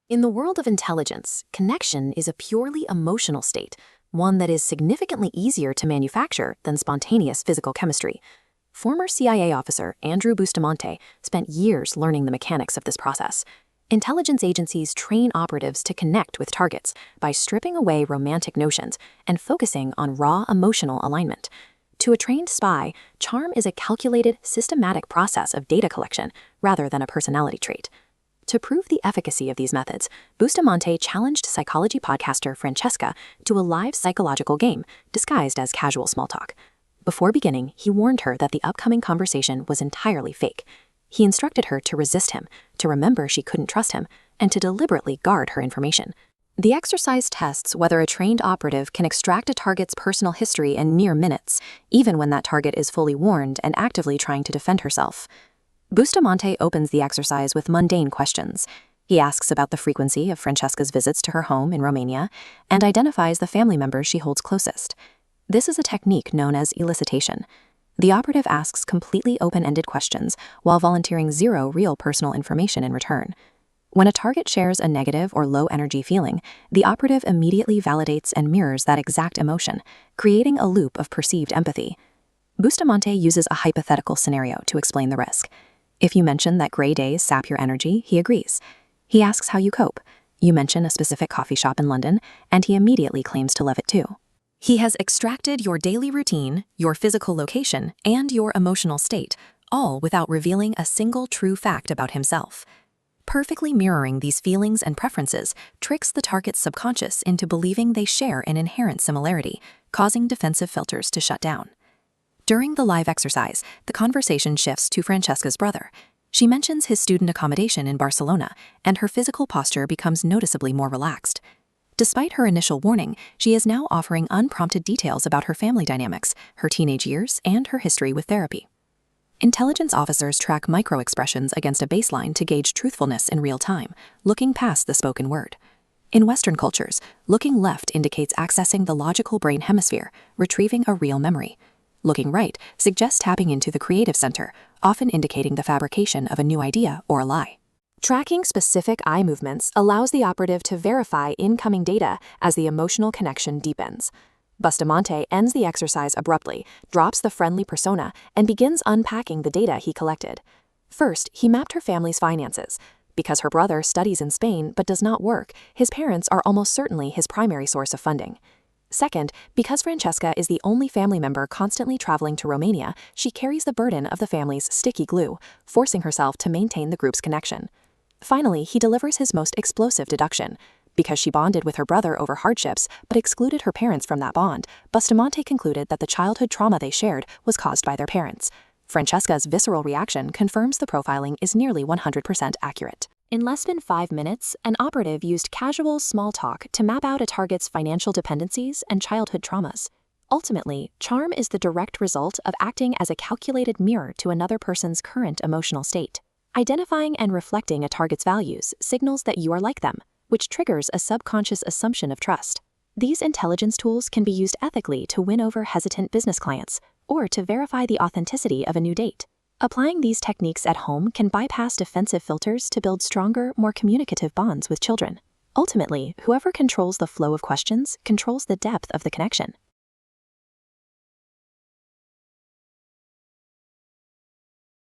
In the world of intelligence, connection is a purely emotional state, one that is significantly easier to manufacture than spontaneous physical chemistry. Former CIA officer Andrew Bustamante spent years learning the mechanics of this process. Intelligence agencies train operatives to connect with targets by stripping away romantic notions and focusing on raw emotional alignment. To a trained spy, charm is a calculated, systematic process of data collection rather than a personality trait. To prove the efficacy of these methods, Bustamante challenged psychology podcaster Francesca to a live psychological game disguised as casual small talk. Before beginning, he warned her that the upcoming conversation was entirely fake. He instructed her to resist him, to remember she couldn't trust him, and to deliberately guard her information. The exercise tests whether a trained operative can extract a target's personal history in mere minutes, even when that target is fully warned and actively trying to defend herself. Bustamante opens the exercise with mundane questions. He asks about the frequency of Francesca's visits to her home in Romania and identifies the family members she holds closest. This is a technique known as elicitation. The operative asks completely open-ended questions while volunteering zero real personal information in return. When a target shares a negative or low-energy feeling, the operative immediately validates and mirrors that exact emotion, creating a loop of perceived empathy. Bustamante uses a hypothetical scenario to explain the risk. If you mention that gray days sap your energy, he agrees. He asks how you cope. You mention a specific coffee shop in London, and he immediately claims to love it too. He has extracted your daily routine, your physical location, and your emotional state, all without revealing a single true fact about himself. Perfectly mirroring these feelings and preferences tricks the target's subconscious into believing they share an inherent similarity, causing defensive filters to shut down. During the live exercise, the conversation shifts to Francesca's brother. She mentions his student accommodation in Barcelona, and her physical posture becomes noticeably more relaxed. Despite her initial warning, she is now offering unprompted details about her family dynamics, her teenage years, and her history with therapy. Intelligence officers track micro-expressions against a baseline to gauge truthfulness in real time, looking past the spoken word. In Western cultures, looking left indicates accessing the logical brain hemisphere, retrieving a real memory. Looking right suggests tapping into the creative center, often indicating the fabrication of a new idea or a lie. Tracking specific eye movements allows the operative to verify incoming data as the emotional connection deepens. Bustamante ends the exercise abruptly, drops the friendly persona, and begins unpacking the data he collected. First, he mapped her family's finances. Because her brother studies in Spain but does not work, his parents are almost certainly his primary source of funding. Second, because Francesca is the only family member constantly traveling to Romania, she carries the burden of the family's sticky glue, forcing herself to maintain the group's connection. Finally, he delivers his most explosive deduction. Because she bonded with her brother over hardships but excluded her parents from that bond, Bustamante concluded that the childhood trauma they shared was caused by their parents. Francesca's visceral reaction confirms the profiling is nearly 100% accurate. In less than 5 minutes, an operative used casual small talk to map out a target's financial dependencies and childhood traumas. Ultimately, charm is the direct result of acting as a calculated mirror to another person's current emotional state. Identifying and reflecting a target's values signals that you are like them, which triggers a subconscious assumption of trust. These intelligence tools can be used ethically to win over hesitant business clients or to verify the authenticity of a new date. Applying these techniques at home can bypass defensive filters to build stronger, more communicative bonds with children. Ultimately, whoever controls the flow of questions controls the depth of the connection.